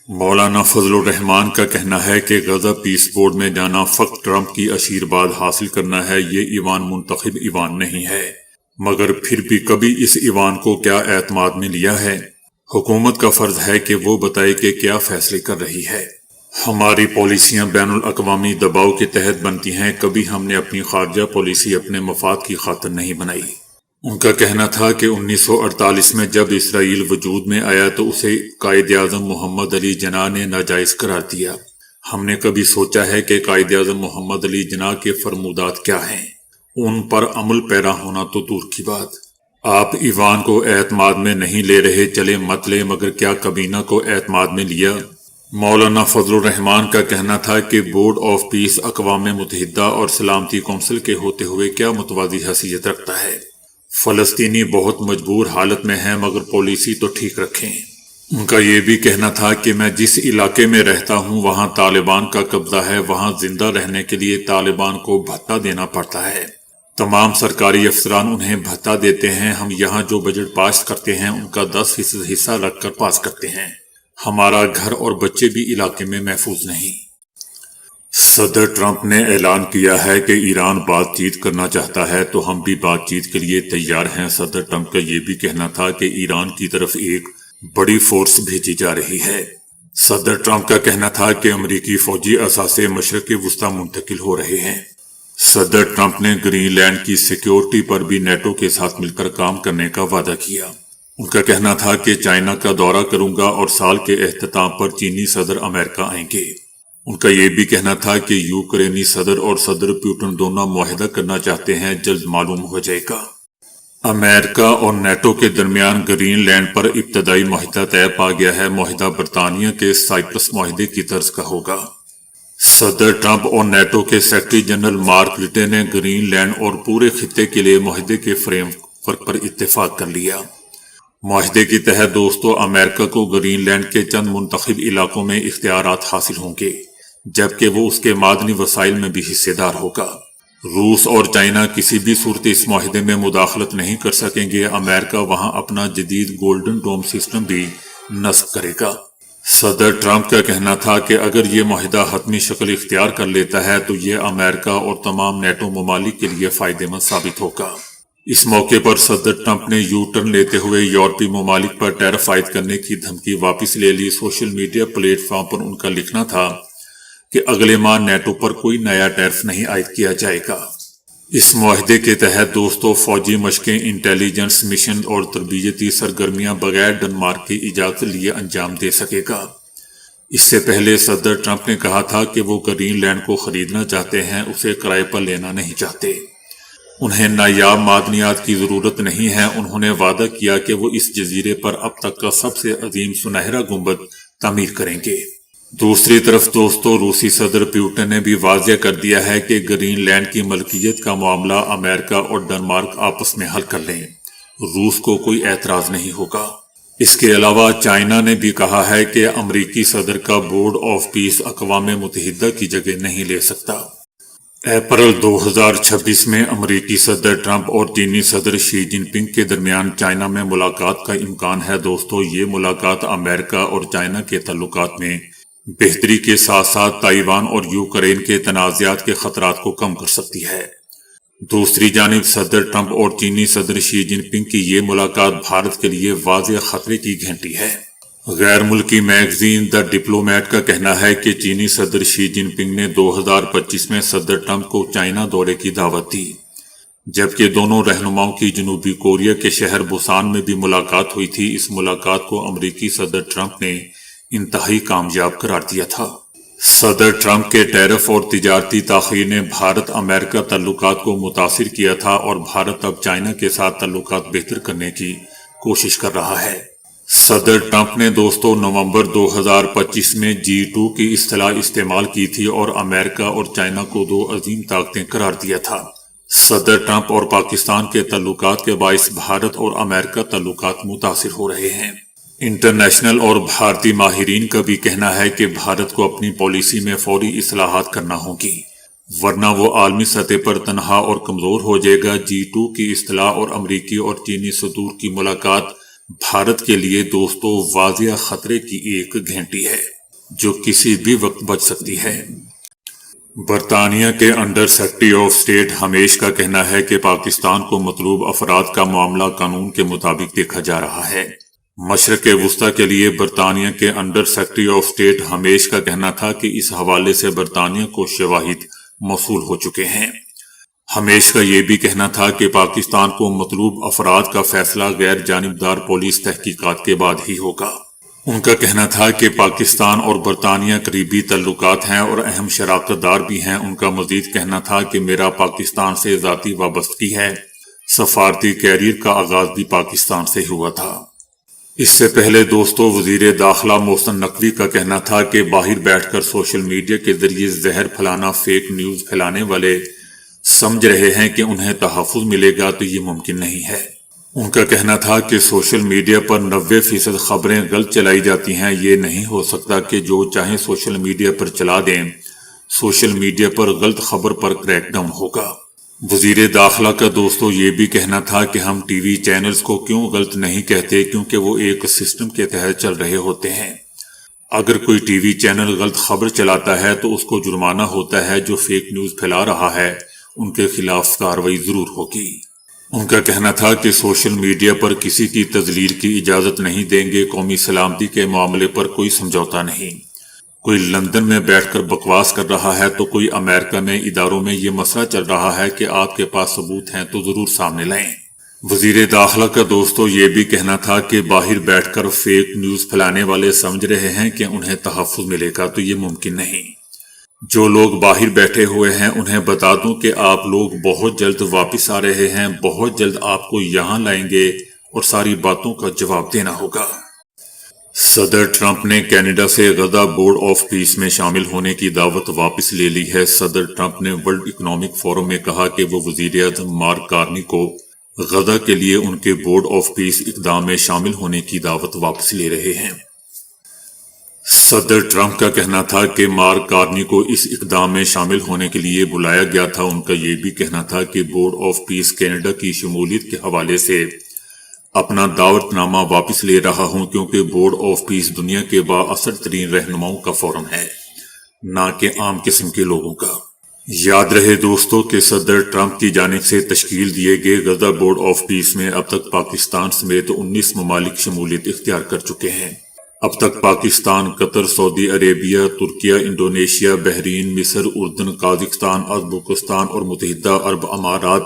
مولانا فضل الرحمان کا کہنا ہے کہ غزہ پیس بورڈ میں جانا فقط ٹرمپ کی آشیرواد حاصل کرنا ہے، یہ ایوان منتخب ایوان نہیں ہے، مگر پھر بھی کبھی اس ایوان کو کیا اعتماد میں لیا ہے؟ حکومت کا فرض ہے کہ وہ بتائے کہ کیا فیصلے کر رہی ہے۔ ہماری پالیسیاں بین الاقوامی دباؤ کے تحت بنتی ہیں، کبھی ہم نے اپنی خارجہ پالیسی اپنے مفاد کی خاطر نہیں بنائی۔ ان کا کہنا تھا کہ 1948 میں جب اسرائیل وجود میں آیا تو اسے قائد اعظم محمد علی جناح نے ناجائز قرار دیا۔ ہم نے کبھی سوچا ہے کہ قائد اعظم محمد علی جناح کے فرمودات کیا ہیں؟ ان پر عمل پیرا ہونا تو دور کی بات۔ آپ ایوان کو اعتماد میں نہیں لے رہے، چلے مت لے، مگر کیا کابینہ کو اعتماد میں لیا؟ مولانا فضل الرحمان کا کہنا تھا کہ بورڈ آف پیس اقوام متحدہ اور سلامتی کونسل کے ہوتے ہوئے کیا متوازی حیثیت رکھتا ہے؟ فلسطینی بہت مجبور حالت میں ہیں، مگر پالیسی تو ٹھیک رکھیں۔ ان کا یہ بھی کہنا تھا کہ میں جس علاقے میں رہتا ہوں وہاں طالبان کا قبضہ ہے، وہاں زندہ رہنے کے لیے طالبان کو بھتہ دینا پڑتا ہے، تمام سرکاری افسران انہیں بھتہ دیتے ہیں، ہم یہاں جو بجٹ پاس کرتے ہیں ان کا 10% حصہ رکھ کر پاس کرتے ہیں، ہمارا گھر اور بچے بھی علاقے میں محفوظ نہیں۔ صدر ٹرمپ نے اعلان کیا ہے کہ ایران بات چیت کرنا چاہتا ہے تو ہم بھی بات چیت کے لیے تیار ہیں۔ صدر ٹرمپ کا یہ بھی کہنا تھا کہ ایران کی طرف ایک بڑی فورس بھیجی جا رہی ہے۔ صدر ٹرمپ کا کہنا تھا کہ امریکی فوجی اثاثے مشرق وسطی منتقل ہو رہے ہیں۔ صدر ٹرمپ نے گرین لینڈ کی سیکیورٹی پر بھی نیٹو کے ساتھ مل کر کام کرنے کا وعدہ کیا۔ ان کا کہنا تھا کہ چائنا کا دورہ کروں گا اور سال کے اختتام پر چینی صدر امریکہ آئیں گے۔ ان کا یہ بھی کہنا تھا کہ یوکرینی صدر اور صدر پیوٹن دونوں معاہدہ کرنا چاہتے ہیں، جلد معلوم ہو جائے گا۔ امریکہ اور نیٹو کے درمیان گرین لینڈ پر ابتدائی معاہدہ طے پا گیا ہے، معاہدہ برطانیہ کے سائپرس معاہدے کی طرز کا ہوگا۔ صدر ٹرمپ اور نیٹو کے سیکرٹری جنرل مارک رٹے نے گرین لینڈ اور پورے خطے کے لیے معاہدے کے فریم ورک پر اتفاق کر لیا۔ معاہدے کے تحت دوستو امریکہ کو گرین لینڈ کے چند منتخب علاقوں میں اختیارات حاصل ہوں گے، جبکہ وہ اس کے معدنی وسائل میں بھی حصے دار ہوگا۔ روس اور چائنا کسی بھی صورت اس معاہدے میں مداخلت نہیں کر سکیں گے۔ امریکہ وہاں اپنا جدید گولڈن ڈوم سسٹم بھی نصب کرے گا۔ صدر ٹرمپ کا کہنا تھا کہ اگر یہ معاہدہ حتمی شکل اختیار کر لیتا ہے تو یہ امریکہ اور تمام نیٹو ممالک کے لیے فائدہ مند ثابت ہوگا۔ اس موقع پر صدر ٹرمپ نے یو ٹرن لیتے ہوئے یورپی ممالک پر ٹیرف عائد کرنے کی دھمکی واپس لے لی۔ سوشل میڈیا پلیٹ فارم پر ان کا لکھنا تھا کہ اگلے ماہ نیٹو پر کوئی نیا ٹیرف نہیں عائد کیا جائے گا۔ اس معاہدے کے تحت دوستو فوجی مشقیں، انٹیلیجنس مشن اور تربیتی سرگرمیاں بغیر ڈنمارک کی اجازت لیے انجام دے سکے گا۔ اس سے پہلے صدر ٹرمپ نے کہا تھا کہ وہ گرین لینڈ کو خریدنا چاہتے ہیں، اسے کرائے پر لینا نہیں چاہتے۔ انہیں نایاب معدنیات کی ضرورت نہیں ہے۔ انہوں نے وعدہ کیا کہ وہ اس جزیرے پر اب تک کا سب سے عظیم سنہرا گنبد تعمیر کریں گے۔ دوسری طرف دوستو روسی صدر پیوٹن نے بھی واضح کر دیا ہے کہ گرین لینڈ کی ملکیت کا معاملہ امریکہ اور ڈنمارک آپس میں حل کر لیں، روس کو کوئی اعتراض نہیں ہوگا۔ اس کے علاوہ چائنا نے بھی کہا ہے کہ امریکی صدر کا بورڈ آف پیس اقوام متحدہ کی جگہ نہیں لے سکتا۔ اپریل 2026 میں امریکی صدر ٹرمپ اور چینی صدر شی جن پنگ کے درمیان چائنا میں ملاقات کا امکان ہے۔ دوستو یہ ملاقات امریکہ اور چائنا کے تعلقات میں بہتری کے ساتھ ساتھ تائیوان اور یوکرین کے تنازعات کے خطرات کو کم کر سکتی ہے۔ دوسری جانب صدر ٹرمپ اور چینی صدر شی جن پنگ کی یہ ملاقات بھارت کے لیے واضح خطرے کی گھنٹی ہے۔ غیر ملکی میگزین دی ڈپلومیٹ کا کہنا ہے کہ چینی صدر شی جن پنگ نے 2025 میں صدر ٹرمپ کو چائنا دورے کی دعوت دی، جبکہ دونوں رہنماؤں کی جنوبی کوریا کے شہر بوسان میں بھی ملاقات ہوئی تھی۔ اس ملاقات کو امریکی صدر ٹرمپ نے انتہائی کامیاب قرار دیا تھا۔ صدر ٹرمپ کے ٹیرف اور تجارتی تاخیر نے بھارت امریکہ تعلقات کو متاثر کیا تھا اور بھارت اب چائنا کے ساتھ تعلقات بہتر کرنے کی کوشش کر رہا ہے۔ صدر ٹرمپ نے دوستو نومبر 2025 میں G2 کی اصطلاح استعمال کی تھی اور امریکہ اور چائنا کو دو عظیم طاقتیں قرار دیا تھا۔ صدر ٹرمپ اور پاکستان کے تعلقات کے باعث بھارت اور امریکہ تعلقات متاثر ہو رہے ہیں۔ انٹرنیشنل اور بھارتی ماہرین کا بھی کہنا ہے کہ بھارت کو اپنی پالیسی میں فوری اصلاحات کرنا ہوگی، ورنہ وہ عالمی سطح پر تنہا اور کمزور ہو جائے گا۔ G2 کی اصطلاح اور امریکی اور چینی صدور کی ملاقات بھارت کے لیے دوستو واضح خطرے کی ایک گھنٹی ہے جو کسی بھی وقت بج سکتی ہے۔ برطانیہ کے انڈر سیکرٹری آف اسٹیٹ ہمیش کا کہنا ہے کہ پاکستان کو مطلوب افراد کا معاملہ قانون کے مطابق دیکھا جا رہا ہے۔ مشرق وسطی کے لیے برطانیہ کے انڈر سیکرٹری آف اسٹیٹ ہمیش کا کہنا تھا کہ اس حوالے سے برطانیہ کو شواہد موصول ہو چکے ہیں۔ ہمیش کا یہ بھی کہنا تھا کہ پاکستان کو مطلوب افراد کا فیصلہ غیر جانبدار پولیس تحقیقات کے بعد ہی ہوگا۔ ان کا کہنا تھا کہ پاکستان اور برطانیہ قریبی تعلقات ہیں اور اہم شراکت دار بھی ہیں۔ ان کا مزید کہنا تھا کہ میرا پاکستان سے ذاتی وابستگی ہے۔ سفارتی کیریئر کا آغاز بھی پاکستان سے ہوا تھا۔ اس سے پہلے دوستو وزیر داخلہ محسن نقوی کا کہنا تھا کہ باہر بیٹھ کر سوشل میڈیا کے ذریعے زہر پھیلانا، فیک نیوز پھیلانے والے سمجھ رہے ہیں کہ انہیں تحفظ ملے گا تو یہ ممکن نہیں ہے۔ ان کا کہنا تھا کہ سوشل میڈیا پر 90% خبریں غلط چلائی جاتی ہیں۔ یہ نہیں ہو سکتا کہ جو چاہیں سوشل میڈیا پر چلا دیں۔ سوشل میڈیا پر غلط خبر پر کریک ڈاؤن ہوگا۔ وزیر داخلہ کا دوستو یہ بھی کہنا تھا کہ ہم ٹی وی چینلز کو کیوں غلط نہیں کہتے، کیونکہ وہ ایک سسٹم کے تحت چل رہے ہوتے ہیں۔ اگر کوئی ٹی وی چینل غلط خبر چلاتا ہے تو اس کو جرمانہ ہوتا ہے۔ جو فیک نیوز پھیلا رہا ہے ان کے خلاف کارروائی ضرور ہوگی۔ ان کا کہنا تھا کہ سوشل میڈیا پر کسی کی تذلیل کی اجازت نہیں دیں گے۔ قومی سلامتی کے معاملے پر کوئی سمجھوتا نہیں۔ کوئی لندن میں بیٹھ کر بکواس کر رہا ہے تو کوئی امریکہ میں اداروں میں یہ مسئلہ چل رہا ہے کہ آپ کے پاس ثبوت ہیں تو ضرور سامنے لائیں۔ وزیر داخلہ کا دوستو یہ بھی کہنا تھا کہ باہر بیٹھ کر فیک نیوز پھیلانے والے سمجھ رہے ہیں کہ انہیں تحفظ ملے گا تو یہ ممکن نہیں۔ جو لوگ باہر بیٹھے ہوئے ہیں انہیں بتا دوں کہ آپ لوگ بہت جلد واپس آ رہے ہیں۔ بہت جلد آپ کو یہاں لائیں گے اور ساری باتوں کا جواب دینا ہوگا۔ صدر ٹرمپ نے کینیڈا سے غزہ بورڈ آف پیس میں شامل ہونے کی دعوت واپس لے لی ہے۔ صدر ٹرمپ نے ورلڈ اکنامک فورم میں کہا کہ وہ وزیر اعظم مارک کارنی کو غزہ کے لیے ان کے بورڈ آف پیس اقدام میں شامل ہونے کی دعوت واپس لے رہے ہیں۔ صدر ٹرمپ کا کہنا تھا کہ مارک کارنی کو اس اقدام میں شامل ہونے کے لیے بلایا گیا تھا۔ ان کا یہ بھی کہنا تھا کہ بورڈ آف پیس کینیڈا کی شمولیت کے حوالے سے اپنا دعوت نامہ واپس لے رہا ہوں، کیونکہ بورڈ آف پیس دنیا کے بااثر ترین رہنماؤں کا فورم ہے، نہ کہ عام قسم کے لوگوں کا۔ یاد رہے دوستو کہ صدر ٹرمپ کی جانب سے تشکیل دیے گئے غزہ بورڈ آف پیس میں اب تک پاکستان سمیت 19 ممالک شمولیت اختیار کر چکے ہیں۔ اب تک پاکستان، قطر، سعودی عربیہ، ترکیہ، انڈونیشیا، بحرین، مصر، اردن، قازقستان، ازبکستان اور متحدہ عرب امارات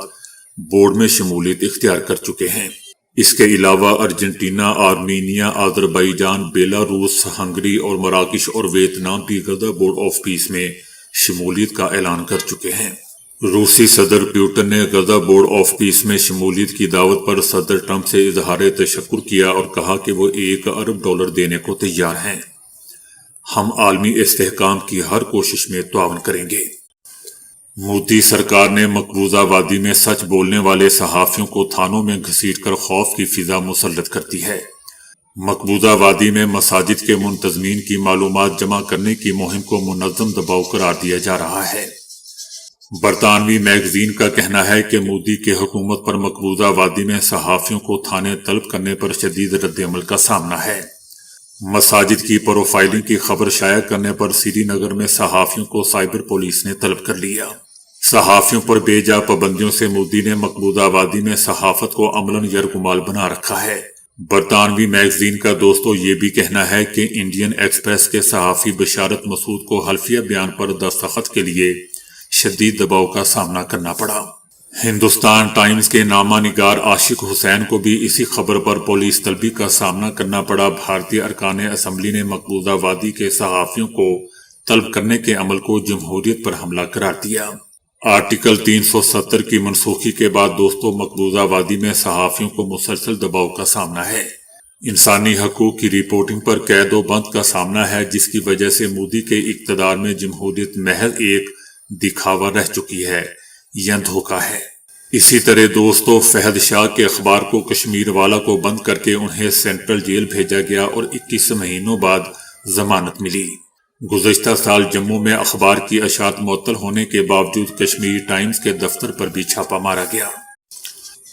بورڈ میں شمولیت اختیار کر چکے ہیں۔ اس کے علاوہ Argentina, Armenia, Azerbaijan, Belarus, Hungary اور مراکش اور ویتنام بھی غزہ بورڈ آف پیس میں شمولیت کا اعلان کر چکے ہیں۔ روسی صدر پیوٹن نے غزہ بورڈ آف پیس میں شمولیت کی دعوت پر صدر ٹرمپ سے اظہار تشکر کیا اور کہا کہ وہ $1 ارب دینے کو تیار ہیں۔ ہم عالمی استحکام کی ہر کوشش میں تعاون کریں گے۔ مودی سرکار نے مقبوضہ وادی میں سچ بولنے والے صحافیوں کو تھانوں میں گھسیٹ کر خوف کی فضا مسلط کرتی ہے۔ مقبوضہ وادی میں مساجد کے منتظمین کی معلومات جمع کرنے کی مہم کو منظم دباؤ قرار دیا جا رہا ہے۔ برطانوی میگزین کا کہنا ہے کہ مودی کی حکومت پر مقبوضہ وادی میں صحافیوں کو تھانے طلب کرنے پر شدید رد عمل کا سامنا ہے۔ مساجد کی پروفائلنگ کی خبر شائع کرنے پر سری نگر میں صحافیوں کو سائبر پولیس نے طلب کر لیا۔ صحافیوں پر بے جا پابندیوں سے مودی نے مقبوضہ وادی میں صحافت کو عملاً یرغمال بنا رکھا ہے۔ برطانوی میگزین کا دوستو یہ بھی کہنا ہے کہ انڈین ایکسپریس کے صحافی بشارت مسعود کو حلفیہ بیان پر دستخط کے لیے شدید دباؤ کا سامنا کرنا پڑا۔ ہندوستان ٹائمز کے نامہ نگار عاشق حسین کو بھی اسی خبر پر پولیس طلبی کا سامنا کرنا پڑا۔ بھارتی ارکان اسمبلی نے مقبوضہ وادی کے صحافیوں کو طلب کرنے کے عمل کو جمہوریت پر حملہ قرار دیا۔ آرٹیکل 370 کی منسوخی کے بعد دوستو مقبوضہ وادی میں صحافیوں کو مسلسل دباؤ کا سامنا ہے۔ انسانی حقوق کی رپورٹنگ پر قید و بند کا سامنا ہے، جس کی وجہ سے مودی کے اقتدار میں جمہوریت محض ایک دکھاوا رہ چکی ہے یا دھوکہ ہے۔ اسی طرح دوستو فہد شاہ کے اخبار کو کشمیر والا کو بند کر کے انہیں سینٹرل جیل بھیجا گیا اور 21 مہینوں بعد ضمانت ملی۔ گزشتہ سال جموں میں اخبار کی اشاعت معطل ہونے کے باوجود کشمیر ٹائمز کے دفتر پر بھی چھاپا مارا گیا۔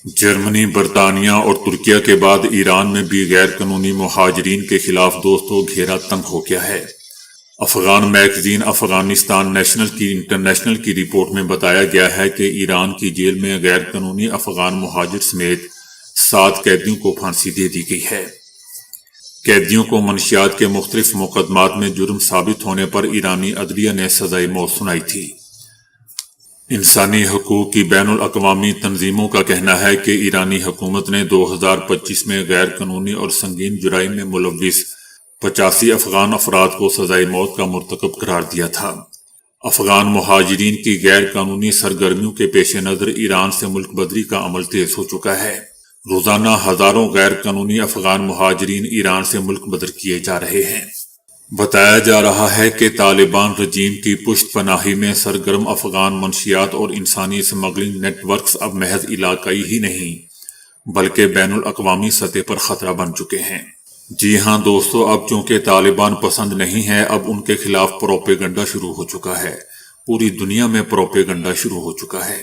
جرمنی، برطانیہ اور ترکیہ کے بعد ایران میں بھی غیر قانونی مہاجرین کے خلاف دوستوں گھیرا تنگ ہو گیا ہے۔ افغان میگزین افغانستان انٹرنیشنل کی رپورٹ میں بتایا گیا ہے کہ ایران کی جیل میں غیر قانونی افغان مہاجر سمیت 7 قیدیوں کو پھانسی دے دی گئی ہے۔ قیدیوں کو منشیات کے مختلف مقدمات میں جرم ثابت ہونے پر ایرانی عدلیہ نے سزائے موت سنائی تھی۔ انسانی حقوق کی بین الاقوامی تنظیموں کا کہنا ہے کہ ایرانی حکومت نے 2025 میں غیر قانونی اور سنگین جرائم میں ملوث 85 افغان افراد کو سزائے موت کا مرتکب قرار دیا تھا۔ افغان مہاجرین کی غیر قانونی سرگرمیوں کے پیش نظر ایران سے ملک بدری کا عمل تیز ہو چکا ہے۔ روزانہ ہزاروں غیر قانونی افغان مہاجرین ایران سے ملک بدر کیے جا رہے ہیں۔ بتایا جا رہا ہے کہ طالبان رجیم کی پشت پناہی میں سرگرم افغان منشیات اور انسانی اسمگلنگ نیٹ ورکس اب محض علاقائی ہی نہیں بلکہ بین الاقوامی سطح پر خطرہ بن چکے ہیں۔ جی ہاں دوستو، اب چونکہ طالبان پسند نہیں ہے، اب ان کے خلاف پروپیگنڈا شروع ہو چکا ہے۔ پوری دنیا میں پروپیگنڈا شروع ہو چکا ہے۔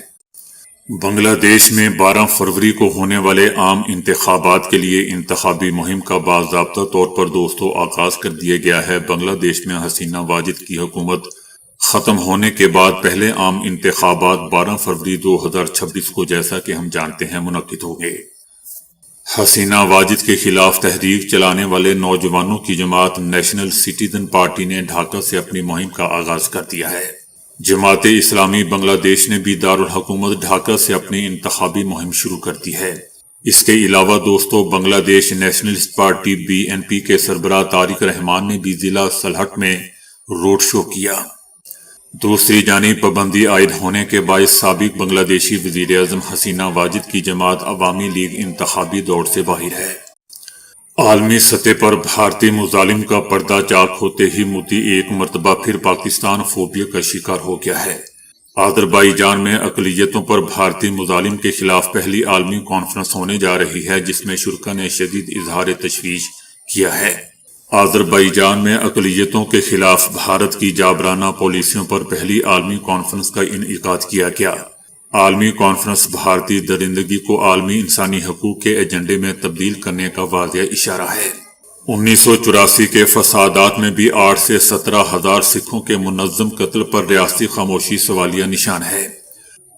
بنگلہ دیش میں 12 فروری کو ہونے والے عام انتخابات کے لیے انتخابی مہم کا باضابطہ طور پر دوستو آغاز کر دیا گیا ہے۔ بنگلہ دیش میں حسینہ واجد کی حکومت ختم ہونے کے بعد پہلے عام انتخابات 12 فروری 2026 کو جیسا کہ ہم جانتے ہیں منعقد ہوں گے۔ حسینہ واجد کے خلاف تحریک چلانے والے نوجوانوں کی جماعت نیشنل سٹیزن پارٹی نے ڈھاکہ سے اپنی مہم کا آغاز کر دیا ہے۔ جماعت اسلامی بنگلہ دیش نے بھی دارالحکومت ڈھاکہ سے اپنی انتخابی مہم شروع کر دی ہے۔ اس کے علاوہ دوستو بنگلہ دیش نیشنلسٹ پارٹی BNP کے سربراہ طارق رحمان نے بھی ضلع سلہٹ میں روڈ شو کیا۔ دوسری جانب پابندی عائد ہونے کے باعث سابق بنگلہ دیشی وزیر اعظم حسینہ واجد کی جماعت عوامی لیگ انتخابی دوڑ سے باہر ہے۔ عالمی سطح پر بھارتی مظالم کا پردہ چاک ہوتے ہی مودی ایک مرتبہ پھر پاکستان فوبیا کا شکار ہو گیا ہے۔ آذربائیجان میں اقلیتوں پر بھارتی مظالم کے خلاف پہلی عالمی کانفرنس ہونے جا رہی ہے، جس میں شرکاء نے شدید اظہار تشویش کیا ہے۔ آذربائیجان میں اقلیتوں کے خلاف بھارت کی جابرانہ پالیسیوں پر پہلی عالمی کانفرنس کا انعقاد کیا گیا۔ عالمی کانفرنس بھارتی درندگی کو عالمی انسانی حقوق کے ایجنڈے میں تبدیل کرنے کا واضح اشارہ ہے۔ 1984 کے فسادات میں بھی 8 سے 17 ہزار سکھوں کے منظم قتل پر ریاستی خاموشی سوالیہ نشان ہے۔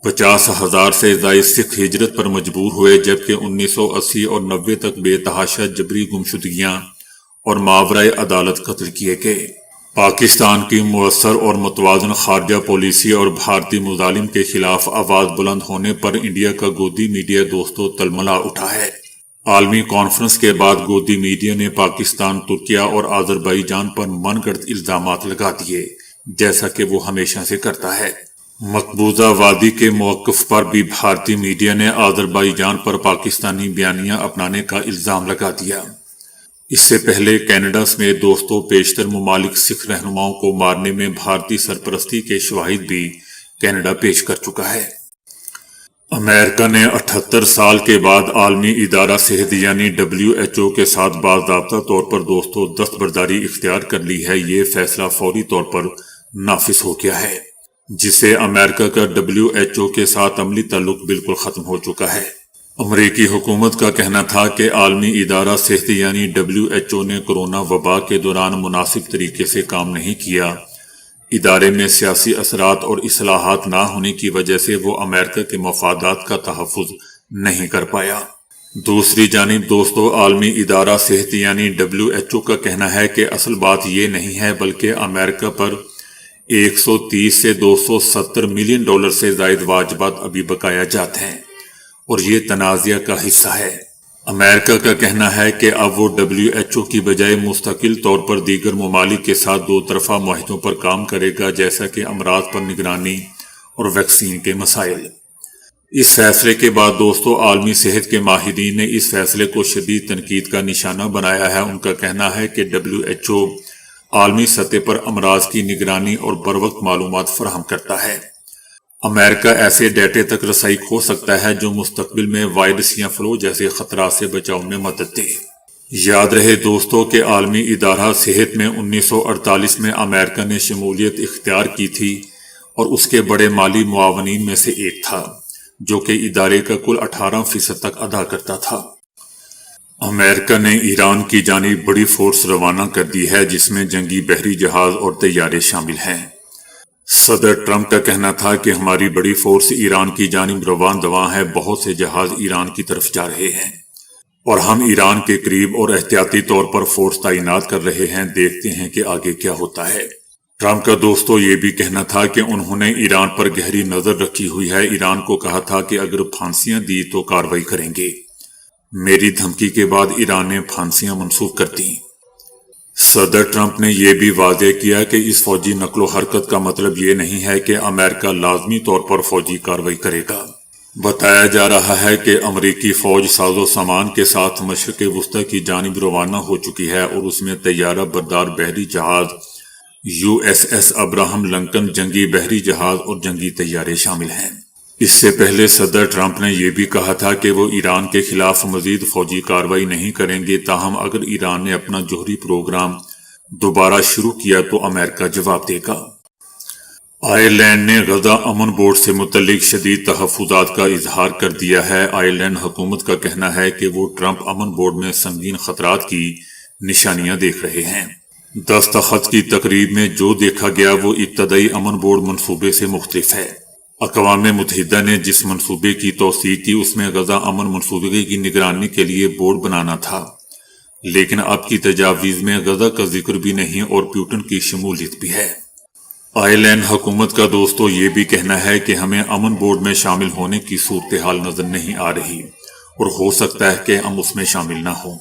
50,000 سے زائد سکھ ہجرت پر مجبور ہوئے، جبکہ 1980 اور 90 تک بے تحاشا جبری گمشدگیاں اور ماورائے عدالت قتل کیے گئے۔ پاکستان کی مؤثر اور متوازن خارجہ پالیسی اور بھارتی مظالم کے خلاف آواز بلند ہونے پر انڈیا کا گودی میڈیا دوستو تلملا اٹھا ہے۔ عالمی کانفرنس کے بعد گودی میڈیا نے پاکستان، ترکیہ اور آذربائیجان پر من گھڑت الزامات لگا دیے، جیسا کہ وہ ہمیشہ سے کرتا ہے۔ مقبوضہ وادی کے موقف پر بھی بھارتی میڈیا نے آذربائیجان پر پاکستانی بیانیہ اپنانے کا الزام لگا دیا۔ اس سے پہلے کینیڈا سمیت دوستو بیشتر ممالک سکھ رہنماؤں کو مارنے میں بھارتی سرپرستی کے شواہد بھی کینیڈا پیش کر چکا ہے۔ امریکہ نے 78 سال کے بعد عالمی ادارہ صحت یعنی WHO کے ساتھ باضابطہ طور پر دوستو دستبرداری اختیار کر لی ہے۔ یہ فیصلہ فوری طور پر نافذ ہو گیا ہے، جس سے امریکہ کا WHO کے ساتھ عملی تعلق بالکل ختم ہو چکا ہے۔ امریکی حکومت کا کہنا تھا کہ عالمی ادارہ صحت یعنی WHO نے کرونا وبا کے دوران مناسب طریقے سے کام نہیں کیا۔ ادارے میں سیاسی اثرات اور اصلاحات نہ ہونے کی وجہ سے وہ امریکہ کے مفادات کا تحفظ نہیں کر پایا۔ دوسری جانب دوستو عالمی ادارہ صحت یعنی WHO کا کہنا ہے کہ اصل بات یہ نہیں ہے، بلکہ امریکہ پر 130 سے 270 ملین ڈالر سے زائد واجبات ابھی بقایا جاتے ہیں اور یہ تنازعہ کا حصہ ہے۔ امریکہ کا کہنا ہے کہ اب وہ WHO کی بجائے مستقل طور پر دیگر ممالک کے ساتھ 2 طرفہ معاہدوں پر کام کرے گا، جیسا کہ امراض پر نگرانی اور ویکسین کے مسائل۔ اس فیصلے کے بعد دوستو عالمی صحت کے ماہرین نے اس فیصلے کو شدید تنقید کا نشانہ بنایا ہے۔ ان کا کہنا ہے کہ WHO عالمی سطح پر امراض کی نگرانی اور بروقت معلومات فراہم کرتا ہے۔ امریکہ ایسے ڈیٹے تک رسائی کھو سکتا ہے جو مستقبل میں وائرس یا فلو جیسے خطرات سے بچاؤ میں مدد دے۔ یاد رہے دوستو کہ عالمی ادارہ صحت میں 1948 میں امریکہ نے شمولیت اختیار کی تھی اور اس کے بڑے مالی معاونین میں سے ایک تھا۔ جو کہ ادارے کا کل 18% تک ادا کرتا تھا۔ امریکہ نے ایران کی جانب بڑی فورس روانہ کر دی ہے جس میں جنگی بحری جہاز اور طیارے شامل ہیں۔ صدر ٹرمپ کا کہنا تھا کہ ہماری بڑی فورس ایران کی جانب رواں دواں ہے، بہت سے جہاز ایران کی طرف جا رہے ہیں اور ہم ایران کے قریب اور احتیاطی طور پر فورس تعینات کر رہے ہیں، دیکھتے ہیں کہ آگے کیا ہوتا ہے۔ ٹرمپ کا دوستو یہ بھی کہنا تھا کہ انہوں نے ایران پر گہری نظر رکھی ہوئی ہے، ایران کو کہا تھا کہ اگر پھانسیاں دی تو کارروائی کریں گے۔ میری دھمکی کے بعد ایران نے پھانسیاں منسوخ کر دیں۔ صدر ٹرمپ نے یہ بھی واضح کیا کہ اس فوجی نقل و حرکت کا مطلب یہ نہیں ہے کہ امریکہ لازمی طور پر فوجی کارروائی کرے گا۔ بتایا جا رہا ہے کہ امریکی فوج ساز و سامان کے ساتھ مشرق وسطی کی جانب روانہ ہو چکی ہے اور اس میں طیارہ بردار بحری جہاز USS ابراہم لنکن، جنگی بحری جہاز اور جنگی طیارے شامل ہیں۔ اس سے پہلے صدر ٹرمپ نے یہ بھی کہا تھا کہ وہ ایران کے خلاف مزید فوجی کارروائی نہیں کریں گے، تاہم اگر ایران نے اپنا جوہری پروگرام دوبارہ شروع کیا تو امریکہ جواب دے گا۔ آئرلینڈ نے غزہ امن بورڈ سے متعلق شدید تحفظات کا اظہار کر دیا ہے۔ آئرلینڈ حکومت کا کہنا ہے کہ وہ ٹرمپ امن بورڈ میں سنگین خطرات کی نشانیاں دیکھ رہے ہیں۔ دستخط کی تقریب میں جو دیکھا گیا وہ ابتدائی امن بورڈ منصوبے سے مختلف ہے۔ اقوام متحدہ نے جس منصوبے کی توثیق کی اس میں غزہ امن منصوبے کی نگرانی کے لیے بورڈ بنانا تھا، لیکن اب کی تجاویز میں غزہ کا ذکر بھی نہیں اور پیوٹن کی شمولیت بھی ہے۔ آئرلینڈ حکومت کا دوستو یہ بھی کہنا ہے کہ ہمیں امن بورڈ میں شامل ہونے کی صورتحال نظر نہیں آ رہی اور ہو سکتا ہے کہ ہم اس میں شامل نہ ہوں۔